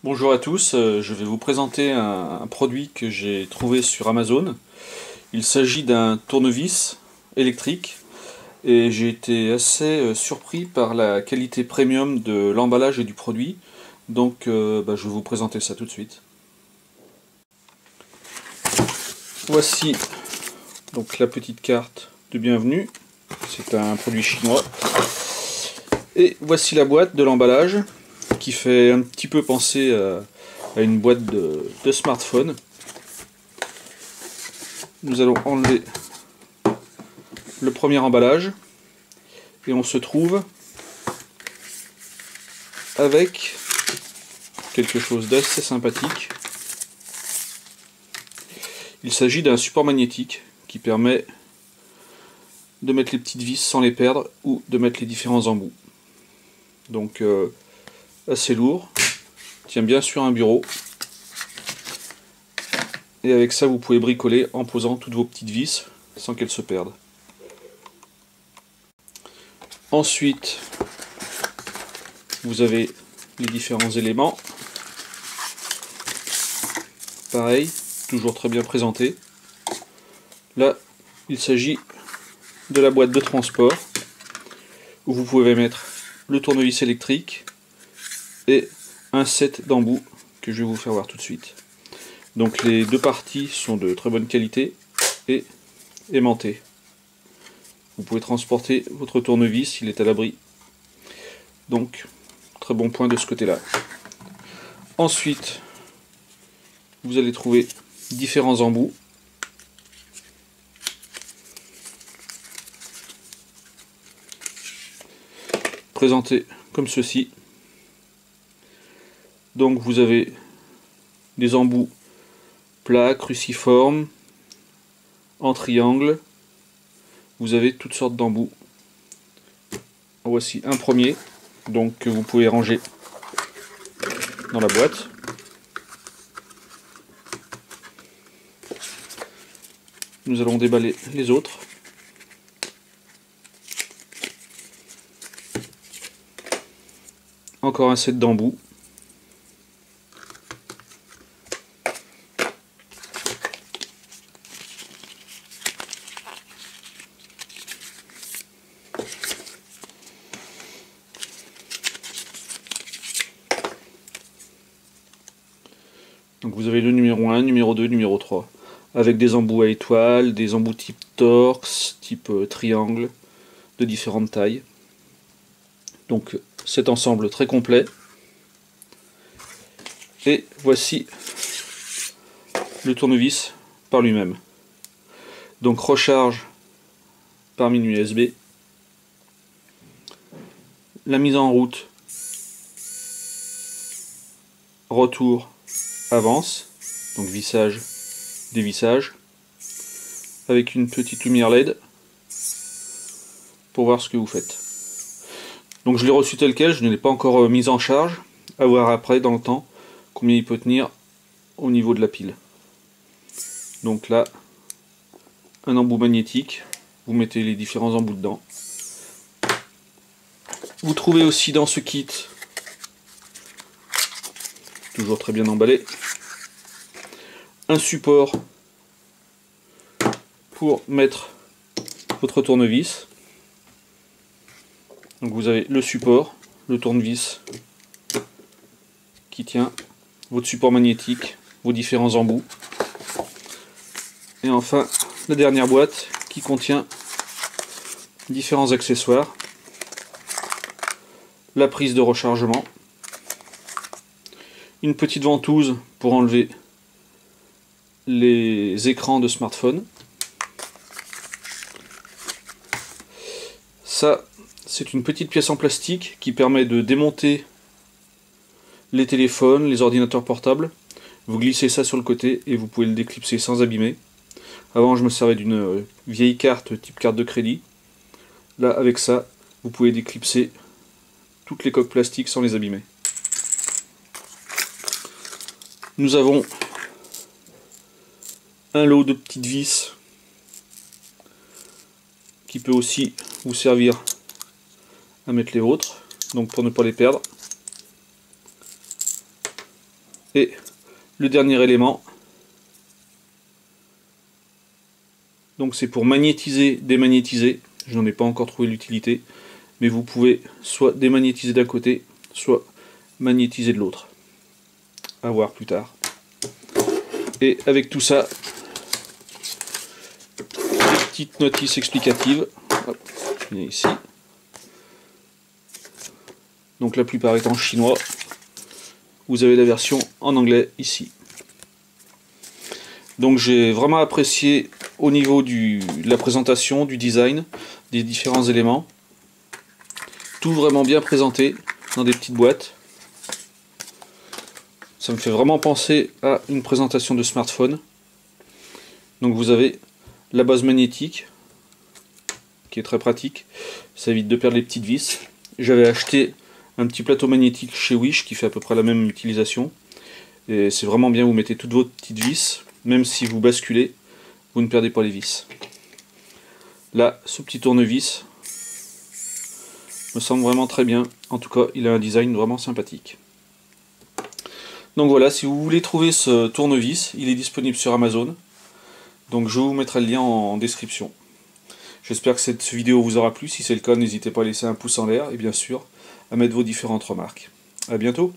Bonjour à tous, je vais vous présenter un produit que j'ai trouvé sur Amazon. Il s'agit d'un tournevis électrique et j'ai été assez surpris par la qualité premium de l'emballage et du produit. Donc je vais vous présenter ça tout de suite. Voici donc la petite carte de bienvenue. C'est un produit chinois. Et voici la boîte de l'emballage qui fait un petit peu penser à une boîte de smartphone. Nous allons enlever le premier emballage et on se trouve avec quelque chose d'assez sympathique. Il s'agit d'un support magnétique qui permet de mettre les petites vis sans les perdre ou de mettre les différents embouts. Donc assez lourd, tient bien sur un bureau et avec ça vous pouvez bricoler en posant toutes vos petites vis sans qu'elles se perdent. Ensuite vous avez les différents éléments, pareil, toujours très bien présenté. Là il s'agit de la boîte de transport où vous pouvez mettre le tournevis électrique et un set d'embouts que je vais vous faire voir tout de suite. Donc les deux parties sont de très bonne qualité et aimantées. Vous pouvez transporter votre tournevis, il est à l'abri. Donc très bon point de ce côté-là. Ensuite, vous allez trouver différents embouts. Présentés comme ceci. Donc vous avez des embouts plats, cruciformes, en triangle. Vous avez toutes sortes d'embouts. Voici un premier, donc que vous pouvez ranger dans la boîte. Nous allons déballer les autres. Encore un set d'embouts. Donc vous avez le numéro 1, numéro 2, numéro 3. Avec des embouts à étoiles, des embouts type torse, type triangle, de différentes tailles. Donc cet ensemble très complet. Et voici le tournevis par lui-même. Donc recharge par mine USB. La mise en route, retour, avance. Donc vissage, dévissage. Avec une petite lumière LED pour voir ce que vous faites. Donc je l'ai reçu tel quel, je ne l'ai pas encore mis en charge. À voir après dans le temps combien il peut tenir au niveau de la pile. Donc là, un embout magnétique, vous mettez les différents embouts dedans. Vous trouvez aussi dans ce kit, toujours très bien emballé, un support pour mettre votre tournevis. Donc vous avez le support, le tournevis qui tient, votre support magnétique, vos différents embouts. Et enfin, la dernière boîte qui contient différents accessoires. La prise de rechargement. Une petite ventouse pour enlever les écrans de smartphone. Ça, c'est une petite pièce en plastique qui permet de démonter les téléphones, les ordinateurs portables. Vous glissez ça sur le côté et vous pouvez le déclipser sans abîmer. Avant, je me servais d'une vieille carte type carte de crédit. Là, avec ça, vous pouvez déclipser toutes les coques plastiques sans les abîmer. Nous avons un lot de petites vis qui peut aussi vous servir à mettre les vôtres, donc pour ne pas les perdre. Et le dernier élément, donc c'est pour magnétiser, démagnétiser. Je n'en ai pas encore trouvé l'utilité, mais vous pouvez soit démagnétiser d'un côté, soit magnétiser de l'autre. À voir plus tard. Et avec tout ça, des petites notices explicatives. Hop, je viens ici. Donc la plupart est en chinois. Vous avez la version en anglais ici. Donc j'ai vraiment apprécié au niveau de la présentation, du design, des différents éléments. Tout vraiment bien présenté dans des petites boîtes. Ça me fait vraiment penser à une présentation de smartphone. Donc vous avez la base magnétique qui est très pratique. Ça évite de perdre les petites vis. J'avais acheté un petit plateau magnétique chez Wish qui fait à peu près la même utilisation. Et c'est vraiment bien, vous mettez toutes vos petites vis. Même si vous basculez, vous ne perdez pas les vis. Là, ce petit tournevis me semble vraiment très bien. En tout cas, il a un design vraiment sympathique. Donc voilà, si vous voulez trouver ce tournevis, il est disponible sur Amazon. Donc je vous mettrai le lien en description. J'espère que cette vidéo vous aura plu. Si c'est le cas, n'hésitez pas à laisser un pouce en l'air et bien sûr à mettre vos différentes remarques. A bientôt.